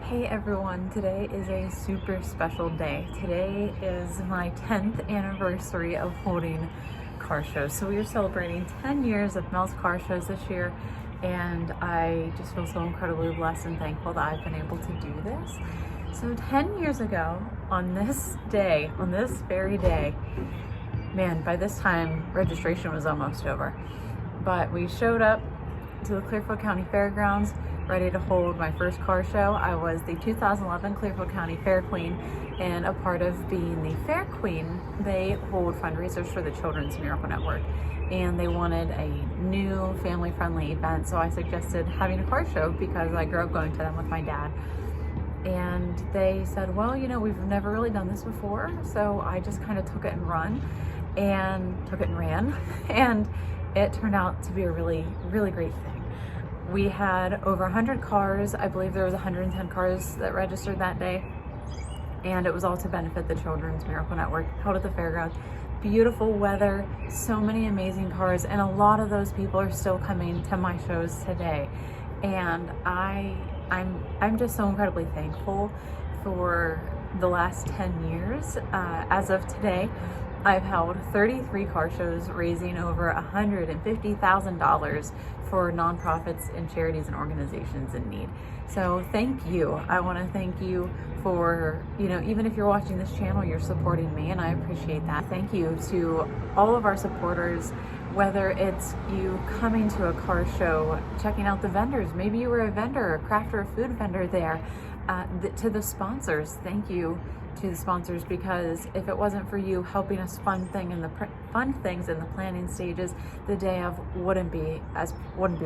Hey everyone, today is a super special day. Today is my 10th anniversary of holding car shows. So we are celebrating 10 years of Mel's car shows this year, and I just feel so incredibly blessed and thankful that I've been able to do this. So 10 years ago, on this day, on this very day, man, by this time registration was almost over, but we showed up to the Clearfield County Fairgrounds ready to hold my first car show. I was the 2011 Clearfield County Fair Queen, and a part of being the Fair Queen, they hold fundraisers for the Children's Miracle Network, and they wanted a new family-friendly event, so I suggested having a car show because I grew up going to them with my dad. And they said, well, you know, we've never really done this before, so I just kind of took it and ran, and it turned out to be a really, really great thing. We had over 100 cars. I believe there was 110 cars that registered that day, and it was all to benefit the Children's Miracle Network, held at the fairgrounds. Beautiful weather, so many amazing cars, and a lot of those people are still coming to my shows today. And I'm just so incredibly thankful for the last 10 years. As of today, I've held 33 car shows, raising over $150,000 for nonprofits and charities and organizations in need. So thank you. I want to thank you for, you know, even if you're watching this channel, you're supporting me, and I appreciate that. Thank you to all of our supporters, whether it's you coming to a car show, checking out the vendors, maybe you were a vendor, a craft or a food vendor there, to the sponsors. Thank you to the sponsors, because if it wasn't for you helping us fund things in the planning stages, the day of wouldn't be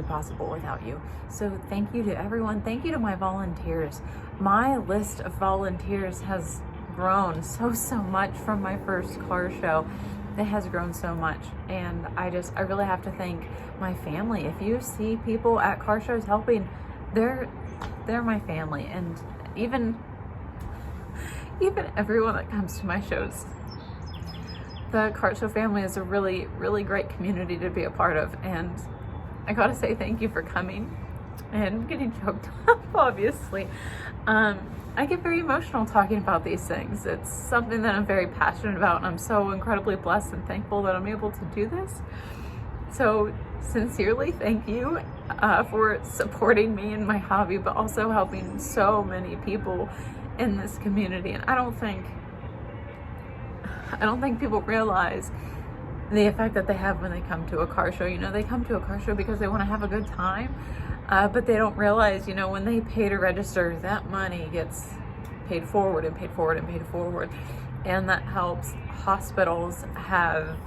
possible without you. So thank you to everyone. Thank you to my volunteers. My list of volunteers has grown so much from my first car show. It has grown so much, and I really have to thank my family. If you see people at car shows helping, they're my family, and even everyone that comes to my shows. The car show family is a really, really great community to be a part of, and I gotta say thank you for coming and getting choked up, obviously. I get very emotional talking about these things. It's something that I'm very passionate about, and I'm so incredibly blessed and thankful that I'm able to do this. So sincerely, thank you for supporting me in my hobby, but also helping so many people in this community. And I don't think people realize the effect that they have when they come to a car show. You know, they come to a car show because they want to have a good time, but they don't realize, you know, when they pay to register, that money gets paid forward and paid forward and paid forward, and that helps hospitals have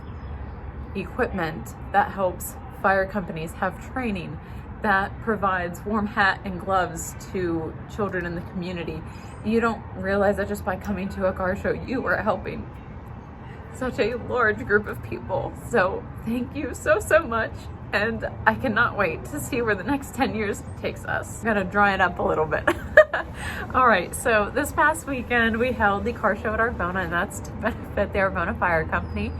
equipment, that helps fire companies have training, that provides warm hat and gloves to children in the community. You don't realize that just by coming to a car show, you are helping such a large group of people. So thank you so much, and I cannot wait to see where the next 10 years takes us. I'm gonna dry it up a little bit. All right, so this past weekend we held the car show at Arvona, and that's to benefit the Irvona Fire Company.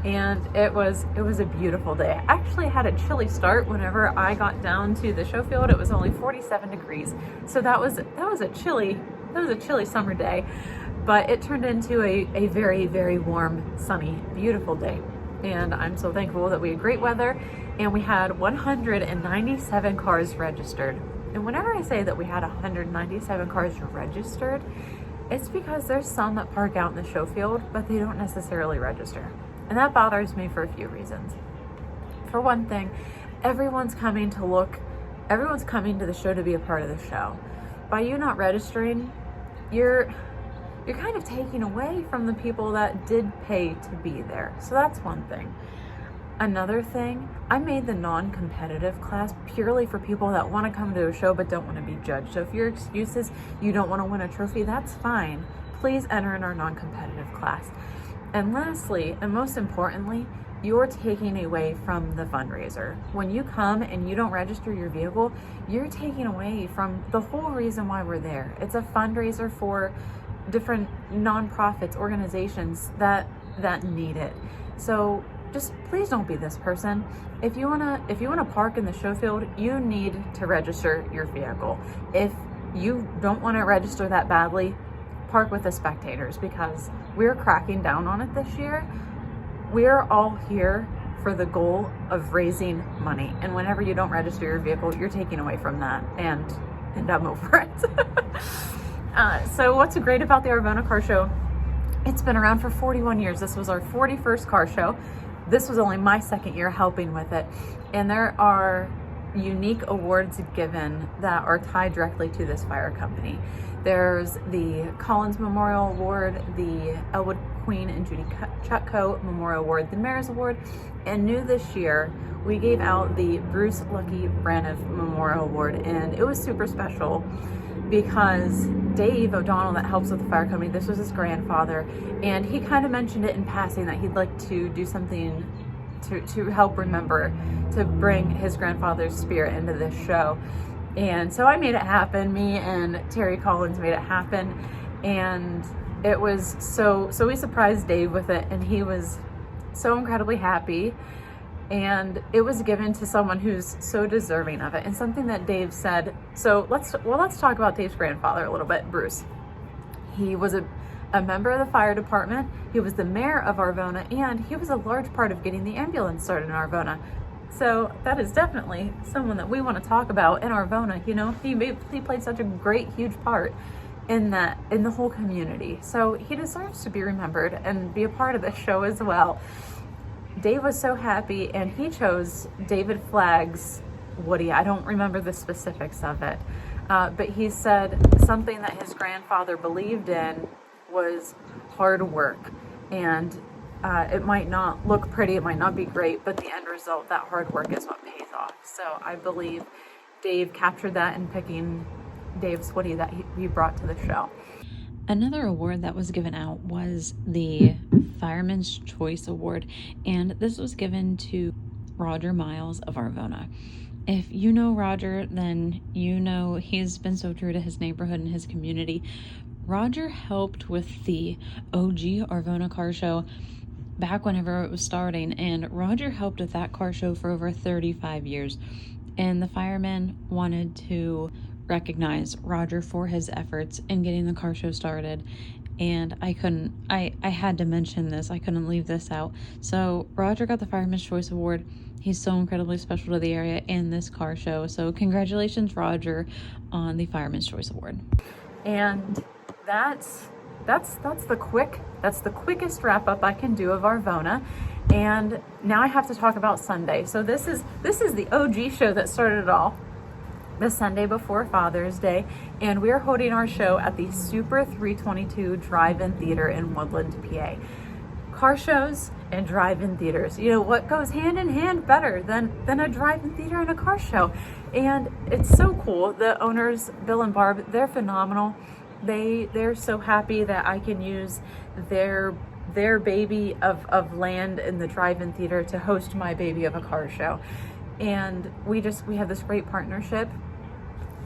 And it was a beautiful day. I actually had a chilly start. Whenever I got down to the show field, it was only 47 degrees. So that was a chilly summer day, but it turned into a very, very warm, sunny, beautiful day. And I'm so thankful that we had great weather, and we had 197 cars registered. And whenever I say that we had 197 cars registered, it's because there's some that park out in the show field, but they don't necessarily register. And that bothers me for a few reasons. For one thing, everyone's coming to the show to be a part of the show. By you not registering, you're kind of taking away from the people that did pay to be there. So that's one thing. Another thing, I made the non-competitive class purely for people that want to come to a show but don't want to be judged. So if your excuse is you don't want to win a trophy, that's fine. Please enter in our non-competitive class. And lastly, and most importantly, you're taking away from the fundraiser. When you come and you don't register your vehicle, you're taking away from the whole reason why we're there. It's a fundraiser for different nonprofits, organizations that need it. So just please don't be this person. If you wanna park in the show field, you need to register your vehicle. If you don't want to register that badly, park with the spectators, because we're cracking down on it this year. We're all here for the goal of raising money. And whenever you don't register your vehicle, you're taking away from that, and I'm over it. So what's great about the Irvona Car Show? It's been around for 41 years. This was our 41st car show. This was only my second year helping with it. And there are unique awards given that are tied directly to this fire company. There's the Collins Memorial Award, the Elwood Queen and Judy Chutko Memorial Award, the Mayor's Award, and new this year, we gave out the Bruce Lucky Braniff Memorial Award, and it was super special because Dave O'Donnell, that helps with the fire company, this was his grandfather, and he kind of mentioned it in passing that he'd like to do something to help remember, to bring his grandfather's spirit into this show. And so I made it happen. Me and Terry Collins made it happen, and it was so we surprised Dave with it, and he was so incredibly happy. And it was given to someone who's so deserving of it, and something that Dave said. So let's talk about Dave's grandfather a little bit, Bruce. He was a member of the fire department. He was the mayor of Arvona, and he was a large part of getting the ambulance started in Arvona. So that is definitely someone that we want to talk about in Arvona. You know, he played such a great, huge part in the whole community. So he deserves to be remembered and be a part of this show as well. Dave was so happy, and he chose David Flagg's Woody. I don't remember the specifics of it, but he said something that his grandfather believed in was hard work, and it might not look pretty, it might not be great, but the end result, that hard work is what pays off. So I believe Dave captured that in picking Dave's Woody that he brought to the show. Another award that was given out was the Fireman's Choice Award, and this was given to Roger Miles of Arvona. If you know Roger, then you know he's been so true to his neighborhood and his community. Roger helped with the OG Irvona Car Show back whenever it was starting, and Roger helped with that car show for over 35 years. And the firemen wanted to recognize Roger for his efforts in getting the car show started, and I had to mention this. I couldn't leave this out. So Roger got the Fireman's Choice Award. He's so incredibly special to the area and this car show. So congratulations, Roger, on the Fireman's Choice Award. And that's the quickest wrap up I can do of Arvona. And now I have to talk about Sunday. So this is the OG show that started it all, the Sunday before Father's Day, and we're holding our show at the Super 322 Drive-In Theater in Woodland, PA. Car shows and drive-in theaters, you know what goes hand in hand better than a drive-in theater and a car show? And it's so cool. The owners, Bill and Barb, they're phenomenal. They're so happy that I can use their baby of land in the drive-in theater to host my baby of a car show. And we have this great partnership.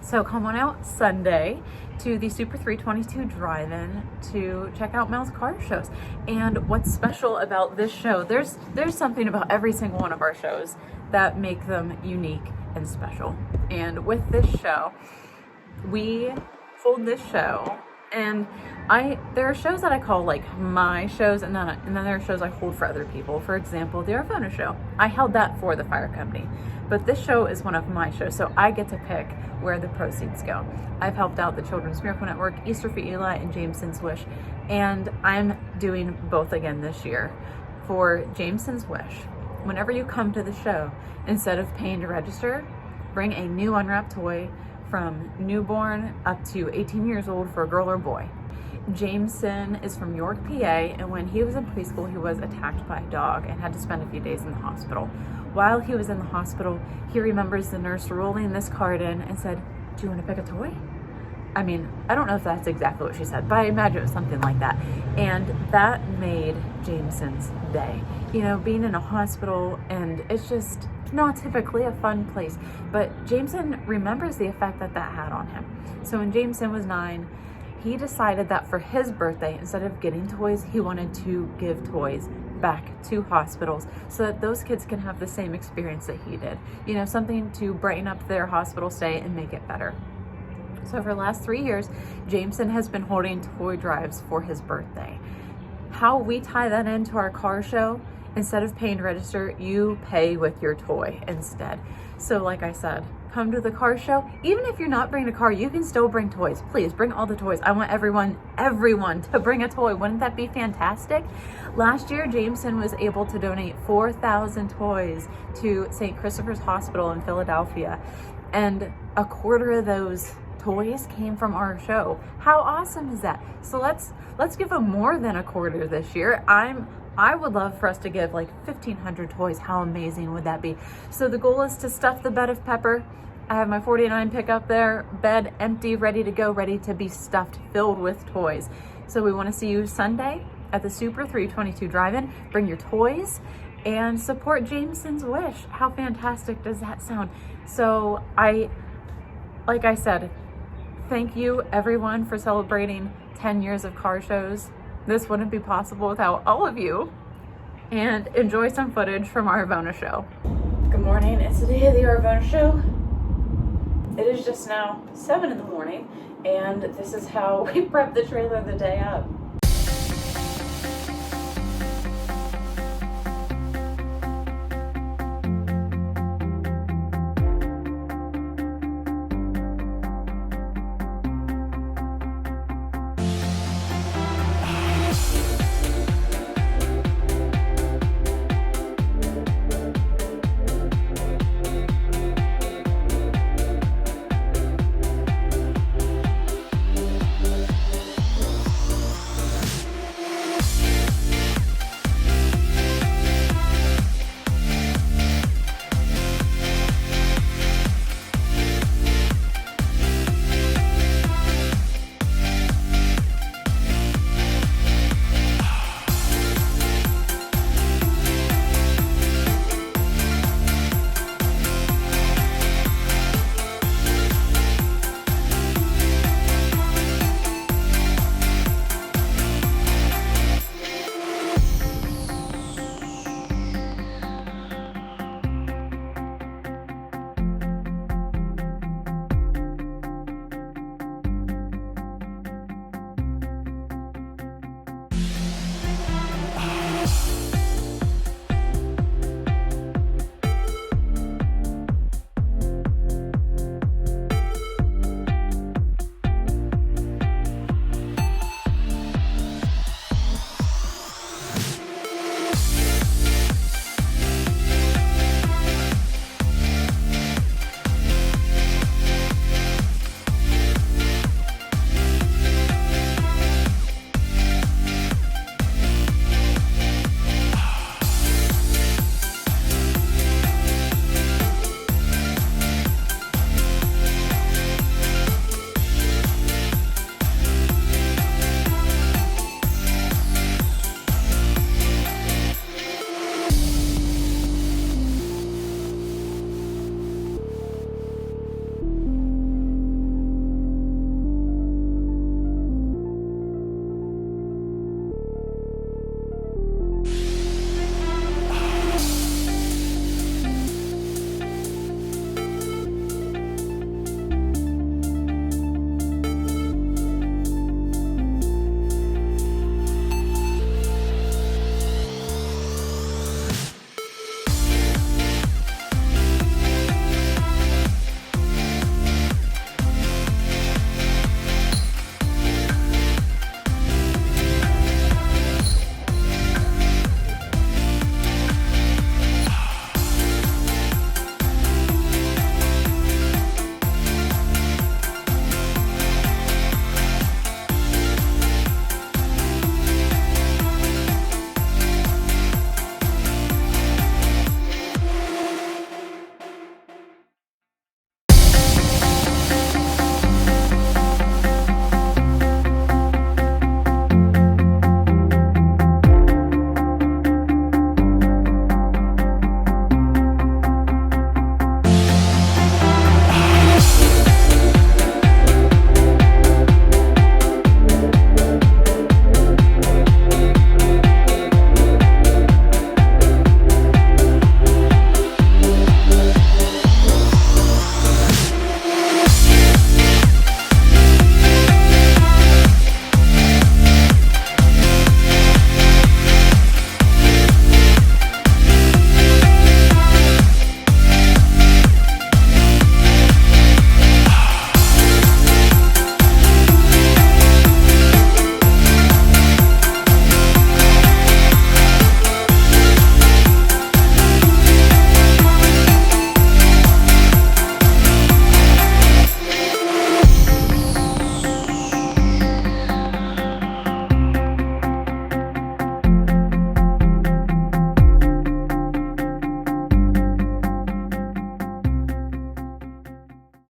So come on out Sunday to the Super 322 Drive-In to check out Mel's car shows. And what's special about this show, there's something about every single one of our shows that make them unique and special. And with this show, we hold this show, and there are shows that I call like my shows, and then there are shows I hold for other people. For example, the Arvona show, I held that for the fire company, but this show is one of my shows, so I get to pick where the proceeds go. I've helped out the Children's Miracle Network, Easter for Eli, and Jameson's Wish, and I'm doing both again this year. For Jameson's Wish, whenever you come to the show, instead of paying to register, bring a new unwrapped toy from newborn up to 18 years old for a girl or boy. Jameson is from York, PA, and when he was in preschool, he was attacked by a dog and had to spend a few days in the hospital. While he was in the hospital, he remembers the nurse rolling this card in and said, "Do you want to pick a toy?" I mean, I don't know if that's exactly what she said, but I imagine it was something like that. And that made Jameson's day. You know, being in a hospital, and it's just not typically a fun place, but Jameson remembers the effect that had on him. So when Jameson was 9, he decided that for his birthday, instead of getting toys, he wanted to give toys back to hospitals so that those kids can have the same experience that he did. You know, something to brighten up their hospital stay and make it better. So for the last 3 years, Jameson has been holding toy drives for his birthday. How we tie that into our car show, instead of paying to register, you pay with your toy instead. So like I said, come to the car show. Even if you're not bringing a car, you can still bring toys. Please bring all the toys. I want everyone to bring a toy. Wouldn't that be fantastic? Last year, Jameson was able to donate 4,000 toys to St. Christopher's Hospital in Philadelphia. And a quarter of those toys came from our show. How awesome is that? So let's give them more than a quarter this year. I would love for us to give like 1,500 toys. How amazing would that be? So the goal is to stuff the bed of pepper. I have my 49 pickup there, bed empty, ready to go, ready to be stuffed, filled with toys. So we want to see you Sunday at the Super 322 Drive-In. Bring your toys and support Jameson's wish. How fantastic does that sound? So like I said, thank you everyone for celebrating 10 years of car shows. This wouldn't be possible without all of you. And enjoy some footage from our Arvona show. Good morning, it's the day of the Arvona show. It is just now 7 in the morning, and this is how we prep the trailer the day up.